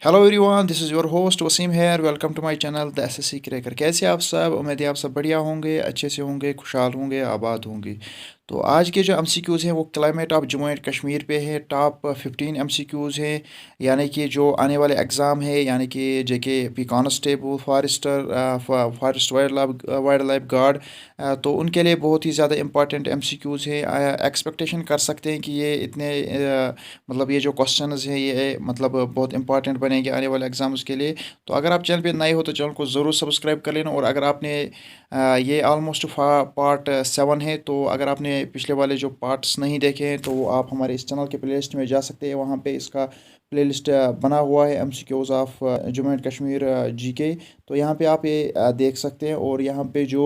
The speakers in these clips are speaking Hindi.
Hello everyone, this is your host Wasim here. Welcome to my channel the SSC cracker. कैसे आप सब? उम्मीद है आप सब बढ़िया होंगे, अच्छे से होंगे, खुशहाल होंगे, आबाद होंगे। तो आज के जो एमसीक्यूज़ हैं वो climate of Jammu and Kashmir पे है। टॉप 15 एमसीक्यूज़ हैं, यानी कि जो आने वाले एग्ज़ाम है, यानी कि JK P constable, forester, forest wildlife guard, तो उनके लिए बहुत ही ज़्यादा इंपॉर्टेंट एमसीक्यूज़ है। एक्सपेक्टेशन कर सकते हैं कि ये इतने मतलब ये जो क्वेश्चंस हैं ये मतलब बहुत इंपॉर्टेंट बनेंगे आने वाले एग्ज़ाम्स के लिए। तो अगर आप चैनल पे नए हो तो चैनल को ज़रूर सब्सक्राइब कर लेना। और अगर आपने ये ऑलमोस्ट पार्ट 7 है, तो अगर आपने पिछले वाले जो पार्ट्स नहीं देखे हैं तो आप हमारे इस चैनल के प्लेलिस्ट में जा सकते हैं। वहाँ पे इसका प्लेलिस्ट बना हुआ है, MCQs of Jammu and Kashmir GK. तो यहाँ पे आप ये देख सकते हैं। और यहाँ पे जो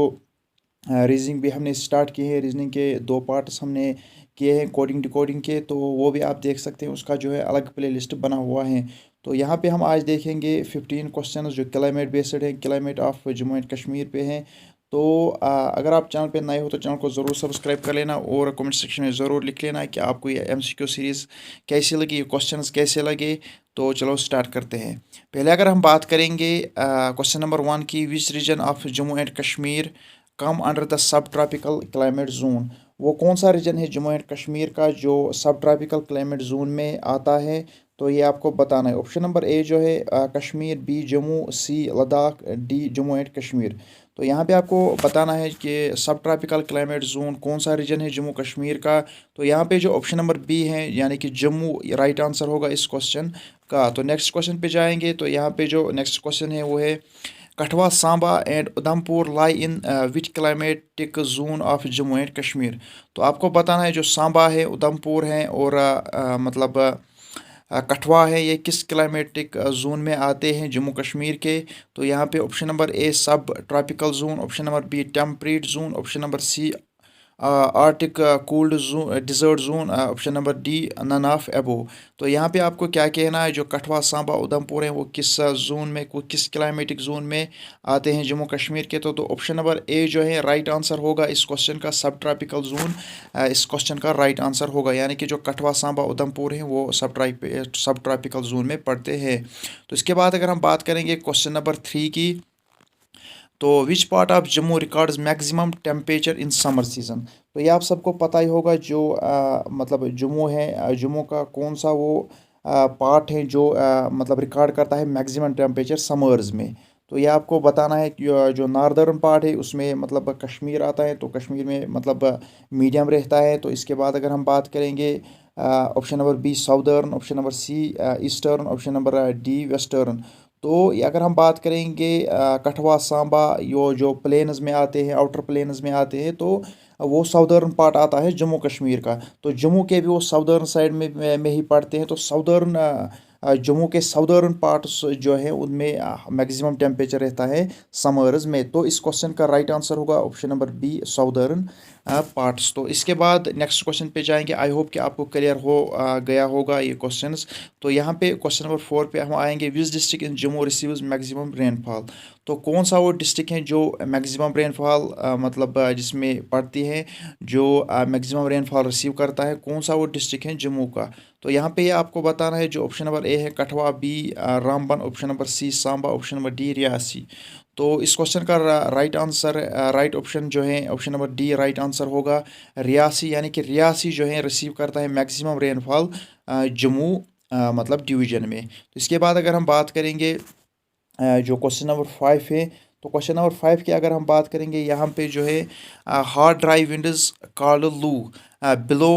रीजनिंग भी हमने स्टार्ट की है, रीजनिंग के 2 पार्ट्स हमने किए हैं कोडिंग डिकोडिंग के, तो वो भी आप देख सकते हैं। उसका जो है अलग प्ले लिस्ट बना हुआ है। तो यहाँ पे हम आज देखेंगे 15 क्वेश्चन जो क्लाइमेट बेस्ड है, climate of Jammu and Kashmir पे हैं। तो अगर आप चैनल पे नए हो तो चैनल को ज़रूर सब्सक्राइब कर लेना और कमेंट सेक्शन में ज़रूर लिख लेना कि आपको ये एमसीक्यू सीरीज़ कैसी लगी, ये क्वेश्चंस कैसे लगे। तो चलो स्टार्ट करते हैं। पहले अगर हम बात करेंगे क्वेश्चन नंबर 1 की, which region of Jammu and Kashmir come under the sub tropical climate zone. वो कौन सा रीजन है जम्मू एंड कश्मीर का जो सब ट्रॉपिकल क्लाइमेट जोन में आता है? तो ये आपको बताना है। ऑप्शन नंबर ए जो है Kashmir, B Jammu, C Ladakh, D Jammu and Kashmir. तो यहाँ पे आपको बताना है कि सब ट्रॉपिकल क्लाइमेट जोन कौन सा रीजन है जम्मू कश्मीर का। तो यहाँ पे जो ऑप्शन नंबर बी है यानी कि जम्मू, राइट आंसर होगा इस क्वेश्चन का। तो नेक्स्ट क्वेश्चन पे जाएंगे। तो यहाँ पे जो नेक्स्ट क्वेश्चन है वो है, Kathua, Samba and Udhampur lie in which climatic zone of Jammu and Kashmir. तो आपको बताना है जो सांबा है, उधमपुर है और मतलब कठवा है, ये किस क्लाइमेटिक जोन में आते हैं जम्मू कश्मीर के। तो यहाँ पे option number A subtropical zone, option number B temperate zone, option number C arctic cold zone desert zone, option number D none of above. तो यहाँ पे आपको क्या कहना है, जो कठवा, सांबा, उधमपुर है वो किस जोन में, वो किस क्लाइमेटिक जोन में आते हैं जम्मू कश्मीर के। तो ऑप्शन नंबर ए जो है राइट आंसर होगा इस क्वेश्चन का, सब ट्रॉपिकल जोन इस क्वेश्चन का राइट आंसर होगा। यानी कि जो कठवा, सांबा, उधमपुर है वो सब ट्रॉपिकल जोन में पड़ते हैं। तो इसके बाद अगर हम बात करेंगे क्वेश्चन नंबर 3 की, तो which part of Jammu records maximum temperature in summer season. तो ये आप सबको पता ही होगा, जो मतलब जम्मू है, जम्मू का कौन सा वो पार्ट है जो मतलब रिकॉर्ड करता है मैक्सिमम टेम्परेचर समर्स में। तो ये आपको बताना है कि जो नॉर्दर्न पार्ट है उसमें मतलब कश्मीर आता है, तो कश्मीर में मतलब मीडियम रहता है। तो इसके बाद अगर हम बात करेंगे option number B southern, option number C eastern, option number D western. तो ये अगर हम बात करेंगे कठवा, सांबा, जो प्लेन्स में आते हैं, आउटर प्लेन्स में आते हैं, तो वो साउदर्न पार्ट आता है जम्मू कश्मीर का। तो जम्मू के भी वो साउदर्न साइड में ही पड़ते हैं। तो साउदर्न जम्मू के साउदर्न पार्ट्स जो है उनमें मैक्सिमम टेम्परेचर रहता है समर्स में। तो इस क्वेश्चन का राइट आंसर होगा option number B southern parts. तो इसके बाद नेक्स्ट क्वेश्चन पे जाएंगे। आई होप कि आपको क्लियर हो गया होगा ये क्वेश्चंस। तो यहाँ पे क्वेश्चन नंबर 4 पे हम आएंगे, which district in Jammu receives maximum rainfall. तो कौन सा वो डिस्ट्रिक्ट है जो मैक्सिमम रेनफॉल मतलब जिसमें पड़ती है, जो मैक्सिमम रेनफॉल रिसीव करता है, कौन सा वो डिस्ट्रिक्ट है जम्मू का। तो यहाँ पे ये आपको बताना है। जो ऑप्शन नंबर ए है Kathua, B Ramban, option number C Samba, option number D Reasi. तो इस क्वेश्चन का राइट आंसर, राइट ऑप्शन जो है option number D right answer होगा रियासी। यानी कि रियासी जो है रिसीव करता है मैक्सिमम रेनफॉल जम्मू मतलब डिवीजन में। तो इसके बाद अगर हम बात करेंगे जो क्वेश्चन नंबर 5 है, तो क्वेश्चन नंबर 5 की अगर हम बात करेंगे, यहाँ पे जो है हार्ड ड्राई विंड्स कॉल्ड लू below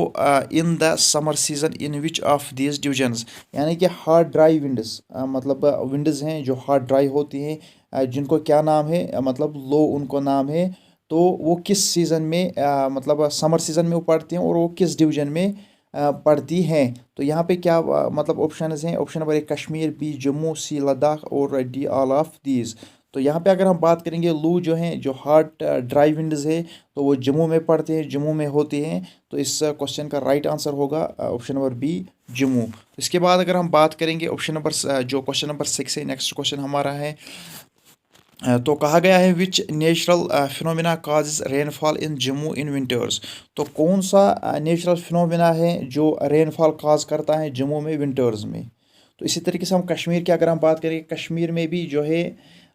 in the summer season in which of these divisions. यानी कि हार्ड ड्राई विंड्स मतलब विंड्स हैं जो हार्ड ड्राई होती हैं, जिनको क्या नाम है, मतलब लो उनको नाम है। तो वो किस सीज़न में मतलब समर सीज़न में वो पड़ती हैं और वो किस डिवीजन में पड़ती हैं। तो यहाँ पे क्या मतलब ऑप्शंस हैं, option number A Kashmir, B Jammu, C Ladakh और डी ऑल ऑफ दीज। तो यहाँ पे अगर हम बात करेंगे, लू जो हैं, जो हॉट ड्राई विंड्स है, तो वो जम्मू में पड़ते हैं, जम्मू में होते हैं। तो इस क्वेश्चन का राइट आंसर होगा ऑप्शन नंबर बी जम्मू। इसके बाद अगर हम बात करेंगे ऑप्शन नंबर जो क्वेश्चन नंबर 6 है, नेक्स्ट क्वेश्चन हमारा है, तो कहा गया है विच natural phenomena causes rainfall in Jammu in winters. तो कौन सा नेचुरल फिनोमिना है जो रेनफॉल काज करता है जम्मू में विंटर्स में। तो इसी तरीके से हम कश्मीर की अगर हम बात करें, कश्मीर में भी जो है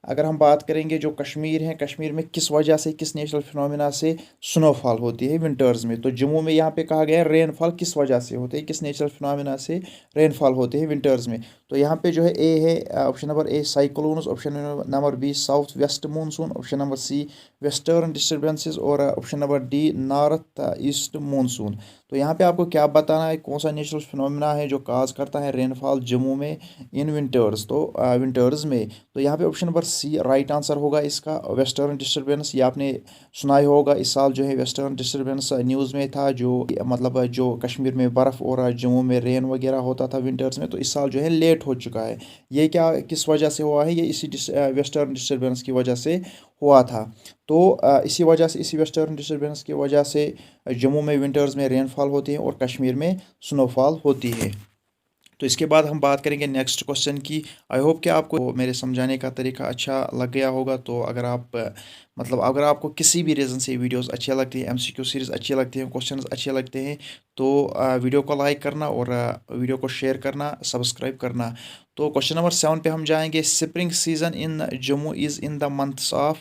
अगर हम बात करेंगे जो कश्मीर है, कश्मीर में किस वजह से, किस नेचुरल फिनोमिना से स्नोफॉल होती है विंटर्स में। तो जम्मू में यहाँ पे कहा गया है रेनफॉल किस वजह से होते हैं, किस नेचुरल फिनोमिना से रेनफॉल होते हैं विंटर्स में। तो यहाँ पे जो है ए है option number A cyclones, option number B south west monsoon, option number C western disturbances और option number D north east monsoon. तो यहाँ पे आपको क्या बताना है, कौन सा नेचुरल फिनोमिना है जो काज करता है रेनफॉल जम्मू में इन विंटर्स। तो विंटर्स में तो यहाँ पे option number C right answer होगा इसका, वेस्टर्न डिस्टर्बेंस। ये आपने सुना ही होगा, इस साल जो है वेस्टर्न डिस्टर्बेंस न्यूज़ में था, जो मतलब जो कश्मीर में बर्फ़ और जम्मू में रेन वगैरह होता था विंटर्स में। तो इस साल जो है लेट हो चुका है। ये क्या किस वजह से हुआ है, ये इसी वेस्टर्न डिस्टर्बेंस की वजह से हुआ था। तो इसी वजह से, इसी वेस्टर्न डिस्टर्बेंस की वजह से जम्मू में विंटर्स में रेनफॉल होती है और कश्मीर में स्नोफॉल होती है। तो इसके बाद हम बात करेंगे नेक्स्ट क्वेश्चन की। आई होप कि आपको मेरे समझाने का तरीका अच्छा लग गया होगा। तो अगर आप मतलब अगर आपको किसी भी रीज़न से वीडियोस अच्छी लगती हैं, एमसीक्यू सीरीज़ अच्छी लगती हैं, क्वेश्चंस अच्छे लगते हैं, तो वीडियो को लाइक करना और वीडियो को शेयर करना, सब्सक्राइब करना। तो क्वेश्चन नंबर 7 पे हम जाएंगे। Spring season in Jammu is in the months of.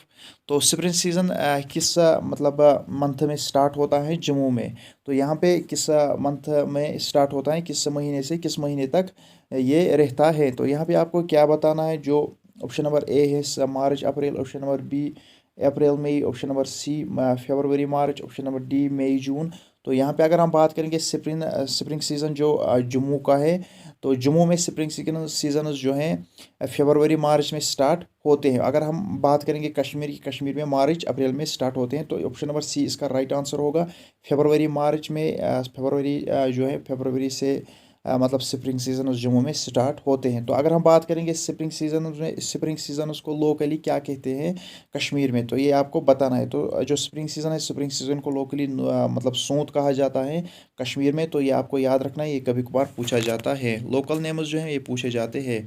तो स्प्रिंग सीज़न किस मतलब मंथ में स्टार्ट होता है जम्मू में। तो यहाँ पे किस मंथ में स्टार्ट होता है, किस महीने से किस महीने तक ये रहता है। तो यहाँ पे आपको क्या बताना है, जो ऑप्शन नंबर ए है मार्च अप्रैल, ऑप्शन नंबर बी अप्रैल मई, ऑप्शन नंबर सी फरवरी मार्च, ऑप्शन नंबर डी मई जून। तो यहाँ पे अगर हम बात करेंगे स्प्रिंग स्प्रिंग सीज़न जो जम्मू का है, तो जम्मू में स्प्रिंग सीजन जो हैं फरवरी मार्च में स्टार्ट होते हैं। अगर हम बात करेंगे कश्मीर की, कश्मीर में मार्च अप्रैल में स्टार्ट होते हैं। तो ऑप्शन नंबर सी इसका राइट आंसर होगा। फरवरी मार्च में फरवरी जो है फरवरी से मतलब स्प्रिंग सीजन जम्मू में स्टार्ट होते हैं। तो अगर हम बात करेंगे स्प्रिंग सीजन में, स्प्रिंग सीजन को लोकली क्या कहते हैं कश्मीर में, तो ये आपको बताना है। तो जो स्प्रिंग सीजन है, स्प्रिंग सीजन को लोकली मतलब सोंत कहा जाता है कश्मीर में। तो ये आपको याद रखना है, ये कभी कभार पूछा जाता है, लोकल नेम्स जो हैं ये पूछे जाते हैं।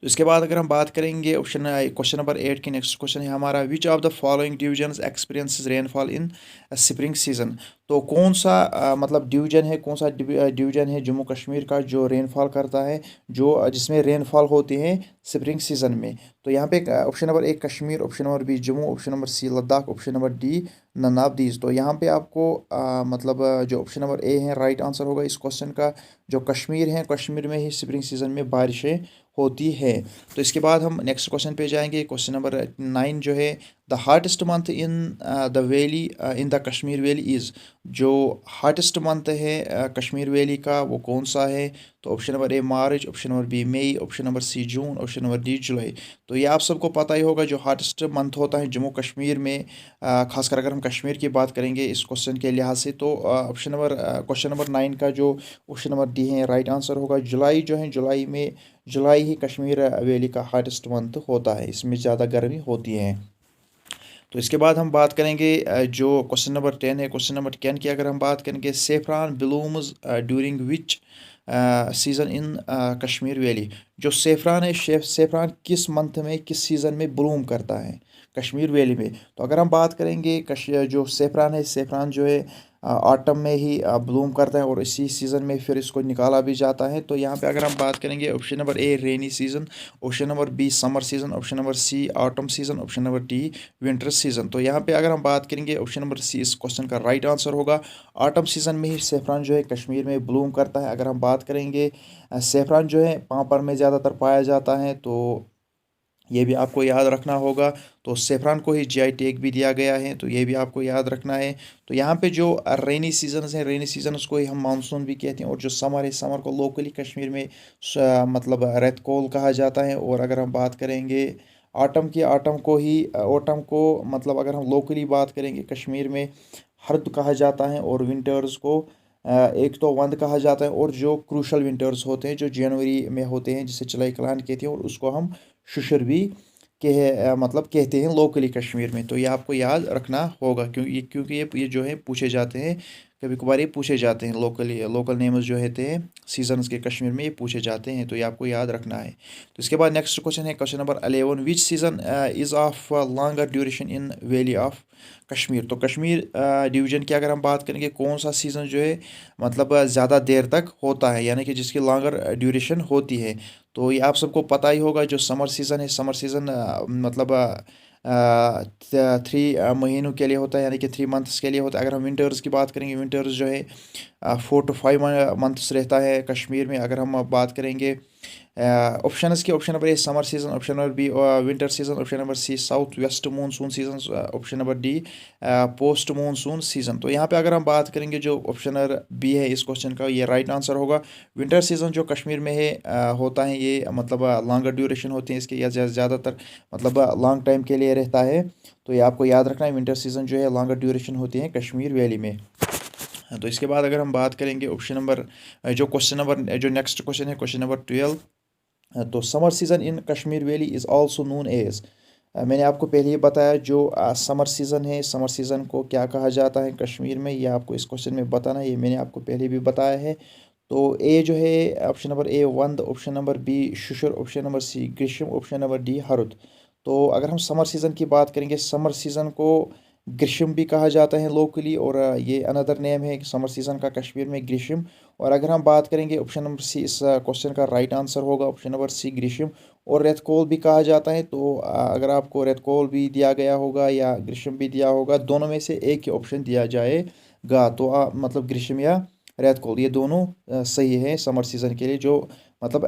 तो इसके बाद अगर हम बात करेंगे ऑप्शन क्वेश्चन नंबर 8 की, नेक्स्ट क्वेश्चन है हमारा, which of the following divisions experiences rainfall in spring season. तो कौन सा मतलब डिवीजन है, कौन सा डिवीजन है जम्मू कश्मीर का जो रेनफॉल करता है, जो जिसमें रेनफॉल होती है स्प्रिंग सीजन में। तो यहाँ पे option number 1 Kashmir, option number B Jammu, option number C Ladakh, option number D none of these. तो यहाँ पे आपको मतलब जो ऑप्शन नंबर ए है राइट आंसर होगा इस क्वेश्चन का। जो कश्मीर है, कश्मीर में ही स्प्रिंग सीजन में बारिशें होती है। तो इसके बाद हम नेक्स्ट क्वेश्चन पे जाएंगे। क्वेश्चन नंबर 9 जो है, the hottest month in the valley in the Kashmir valley is. जो हार्टेस्ट मंथ है कश्मीर वैली का वो कौन सा है। तो option number A March, option number B May, option number C June, option number D July. तो ये आप सबको पता ही होगा, जो हार्टेस्ट मंथ होता है जम्मू कश्मीर में, खासकर अगर हम कश्मीर की बात करेंगे इस क्वेश्चन के लिहाज से, तो ऑप्शन नंबर क्वेश्चन नंबर 9 का जो ऑप्शन नंबर डी है राइट आंसर होगा। जुलाई जो है, जुलाई में, जुलाई ही कश्मीर वैली का हार्टेस्ट मंथ होता है, इसमें ज़्यादा गर्मी होती है। तो इसके बाद हम बात करेंगे जो क्वेश्चन नंबर 10 है। क्वेश्चन नंबर 10 की अगर हम बात करेंगे, saffron blooms during which season in Kashmir valley. जो सेफ्रान है, सेफ्रान किस मंथ में, किस सीज़न में ब्लूम करता है कश्मीर वैली में। तो अगर हम बात करेंगे जो सेफ्रान है, सेफ्रान जो है ऑटम में ही ब्लूम करता है और इसी सीज़न में फिर इसको निकाला भी जाता है। तो यहाँ पे अगर हम बात करेंगे, option number A rainy season, option number B summer season, option number C autumn season, option number D winter season. तो यहाँ पे अगर हम बात करेंगे, ऑप्शन नंबर सी इस क्वेश्चन का राइट आंसर होगा। ऑटम सीज़न में ही सेफ्रान जो है कश्मीर में ब्लूम करता है। अगर हम बात करेंगे सेफ्रान जो है पाँपर में ज़्यादातर पाया जाता है, तो ये भी आपको याद रखना होगा। तो सेफ्रान को ही जीआई टैग भी दिया गया है, तो ये भी आपको याद रखना है। तो यहाँ पे जो रेनी सीजन्स हैं, रेनी सीजन्स को ही हम मानसून भी कहते हैं। और जो समर है, समर को लोकली कश्मीर में मतलब रेतकोल कहा जाता है। और अगर हम बात करेंगे ऑटम की, ऑटम को ही ऑटम को मतलब अगर हम लोकली बात करेंगे कश्मीर में हर्द कहा जाता है। और विंटर्स को एक तो वंद कहा जाता है, और जो क्रूशल विंटर्स होते हैं जो जनवरी में होते हैं जिसे चलाई कलान कहते हैं, और उसको हम शुशर भी मतलब कहते हैं लोकली कश्मीर में। तो ये आपको याद रखना होगा, क्योंकि ये जो है पूछे जाते हैं कभी कभार ये पूछे जाते हैं, लोकल नेम्स जो होते हैं सीजन्स के कश्मीर में, ये पूछे जाते हैं, तो ये आपको याद रखना है। तो इसके बाद नेक्स्ट क्वेश्चन है question number 11, which season is of longer duration in valley of Kashmir. तो कश्मीर डिवीज़न की अगर हम बात करेंगे, कौन सा सीज़न जो है मतलब ज़्यादा देर तक होता है, यानी कि जिसकी लॉन्गर ड्यूरेशन होती है। तो ये आप सबको पता ही होगा, जो समर सीज़न है, समर सीज़न मतलब 3 महीनों के लिए होता है, यानी कि 3 मंथ्स के लिए होता है। अगर हम विंटर्स की बात करेंगे, विंटर्स जो है 4 to 5 मंथ्स रहता है कश्मीर में। अगर हम बात करेंगे ऑप्शंस की, option number A summer season, option number B winter season, option number C south west monsoon season, option number D post monsoon season. तो यहाँ पे अगर हम बात करेंगे, जो ऑप्शन नंबर बी है इस क्वेश्चन का, ये राइट आंसर होगा। विंटर सीजन जो कश्मीर में है होता है, ये मतलब लॉन्गर ड्यूरेशन होती है इसके, या ज़्यादातर मतलब लॉन्ग टाइम के लिए रहता है। तो ये आपको याद रखना है, विंटर सीजन जो है लॉन्गर ड्यूरेशन होती है कश्मीर वैली में। तो इसके बाद अगर हम बात करेंगे ऑप्शन नंबर जो नेक्स्ट क्वेश्चन है क्वेश्चन नंबर 12, तो summer season in Kashmir valley is also known as. मैंने आपको पहले ही बताया, जो समर सीज़न है, समर सीज़न को क्या कहा जाता है कश्मीर में, ये आपको इस क्वेश्चन में बताना है, ये मैंने आपको पहले भी बताया है। तो ए जो है ऑप्शन नंबर ए वंद, ऑप्शन नंबर बी शुशर, ऑप्शन नंबर सी ग्रीष्म, ऑप्शन नंबर डी हरुद। तो अगर हम समर सीज़न की बात करेंगे, समर सीज़न को ग्रीष्म भी कहा जाता है लोकली, और ये अनदर नेम है समर सीज़न का कश्मीर में, ग्रीष्म। और अगर हम बात करेंगे, ऑप्शन नंबर सी इस क्वेश्चन का राइट आंसर होगा, ऑप्शन नंबर सी ग्रीष्म। और रेतकोल भी कहा जाता है। तो अगर आपको रेतकोल भी दिया गया होगा या ग्रीष्म भी दिया होगा, दोनों में से एक ही ऑप्शन दिया जाएगा। तो मतलब ग्रीष्म या रेतकोल, ये दोनों सही है समर सीज़न के लिए, जो मतलब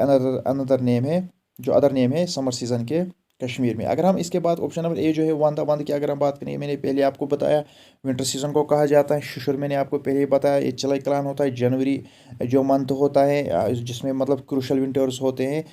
अनदर नेम है, जो अदर नेम है समर सीज़न के कश्मीर में। अगर हम इसके बाद ऑप्शन नंबर ए जो है वंदा, वंद की अगर हम बात करें, मैंने पहले आपको बताया विंटर सीजन को कहा जाता है शुशुर, मैंने आपको पहले ही बताया। ये चिलाई कलान होता है जनवरी जो मंथ होता है, जिसमें मतलब क्रूशल विंटर्स होते हैं,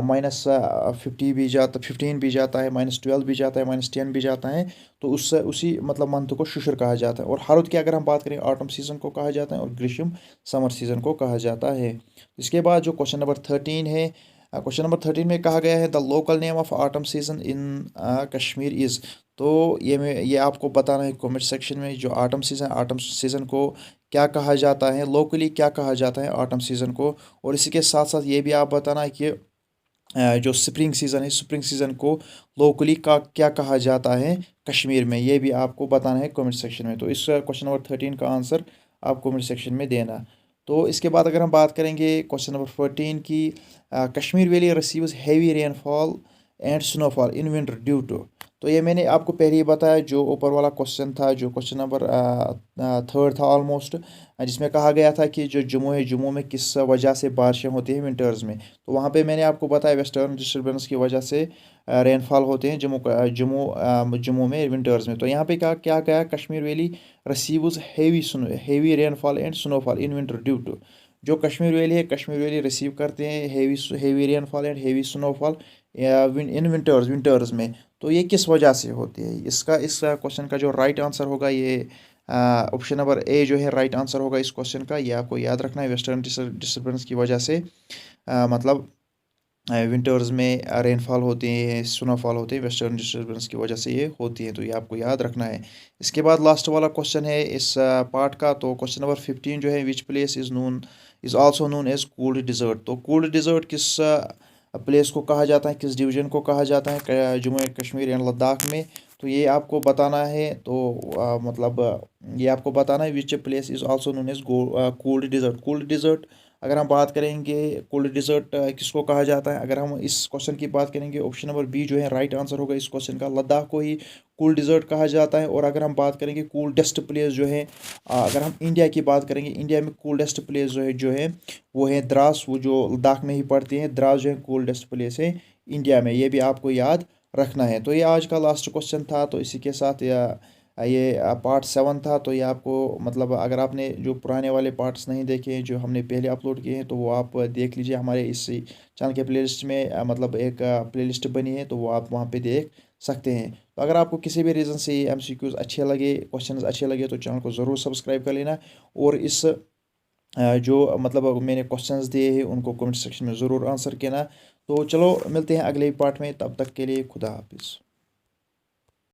-50 भी जाता, 15 भी जाता है, -12 भी जाता है, -10 भी जाता है। तो उसी मतलब मंथ को शुशुर कहा जाता है। और हरुद की अगर हम बात करें, ऑटम सीजन को कहा जाता है, और ग्रीष्म समर सीजन को कहा जाता है। इसके बाद जो क्वेश्चन नंबर 13 है, क्वेश्चन नंबर 13 में कहा गया है the local name of autumn season in Kashmir is. तो ये आपको बताना है कमेंट सेक्शन में, जो ऑटम सीज़न को क्या कहा जाता है, लोकली क्या कहा जाता है ऑटम सीज़न को। और इसी के साथ साथ ये भी आप बताना है कि जो स्प्रिंग सीज़न है, स्प्रिंग सीज़न को लोकली का क्या कहा जाता है कश्मीर में, ये भी आपको बताना है कमेंट सेक्शन में। तो इस क्वेश्चन नंबर 13 का आंसर आप कमेंट सेक्शन में देना। तो इसके बाद अगर हम बात करेंगे क्वेश्चन नंबर 14 की, Kashmir valley receives heavy rainfall and snowfall in winter due to. तो ये मैंने आपको पहले ही बताया, जो ऊपर वाला क्वेश्चन था, जो क्वेश्चन नंबर 3 था ऑलमोस्ट, जिसमें कहा गया था कि जो जम्मू है, जम्मू में किस वजह से बारिशें होती हैं विंटर्स में। तो वहाँ पे मैंने आपको बताया वेस्टर्न डिस्टर्बेंस की वजह से रेनफॉल होते हैं जम्मू में विंटर्स में। तो यहाँ पे क्या क्या गया, Kashmir valley receives heavy rainfall and snowfall in winter due to. जो कश्मीर वैली है, कश्मीर वैली रिसीव करते हैं heavy rainfall and heavy snowfall in winters में। तो ये किस वजह से होती है, इसका इस क्वेश्चन का जो राइट आंसर होगा, ये ऑप्शन नंबर ए जो है राइट आंसर होगा इस क्वेश्चन का। ये आपको याद रखना है, वेस्टर्न डिस्टर्बेंस की वजह से मतलब विंटर्स में रेनफॉल होती है, स्नोफॉल होती है, वेस्टर्न डिस्टर्बेंस की वजह से ये होती है। तो ये आपको याद रखना है। इसके बाद लास्ट वाला क्वेश्चन है इस पार्ट का। तो क्वेश्चन नंबर 15 जो है, which place is also known as cold desert. तो कोल्ड डिज़र्ट किस प्लेस को कहा जाता है, किस डिवीज़न को कहा जाता है जम्मू एंड कश्मीर एंड लद्दाख में। तो ये आपको बताना है। तो मतलब ये आपको बताना है, which place is also known as cold desert. Cold desert अगर हम बात करेंगे, कोल्ड डिज़र्ट किसको कहा जाता है, अगर हम इस क्वेश्चन की बात करेंगे, ऑप्शन नंबर बी जो है राइट आंसर होगा इस क्वेश्चन का, लद्दाख को ही कोल्ड डिज़र्ट कहा जाता है। और अगर हम बात करेंगे कोल्डेस्ट प्लेस जो है, अगर हम इंडिया की बात करेंगे, इंडिया में कोल्डेस्ट प्लेस जो है वो है द्रास, वो जो लद्दाख में ही पड़ती है। द्रास जो है कोल्डेस्ट प्लेस है इंडिया में, ये भी आपको याद रखना है। तो ये आज का लास्ट क्वेश्चन था। तो इसी के साथ ये पार्ट 7 था। तो ये आपको मतलब अगर आपने जो पुराने वाले पार्ट्स नहीं देखे हैं, जो हमने पहले अपलोड किए हैं, तो वो आप देख लीजिए हमारे इस चैनल के प्लेलिस्ट में। मतलब एक प्लेलिस्ट बनी है, तो वो आप वहाँ पे देख सकते हैं। तो अगर आपको किसी भी रीज़न से ये MCQs अच्छे लगे, क्वेश्चंस अच्छे लगे, तो चैनल को ज़रूर सब्सक्राइब कर लेना। और इस जो मतलब मैंने क्वेश्चंस दिए हैं, उनको कमेंट सेक्शन में ज़रूर आंसर करना। तो चलो मिलते हैं अगले पार्ट में, तब तक के लिए खुदा हाफिज़।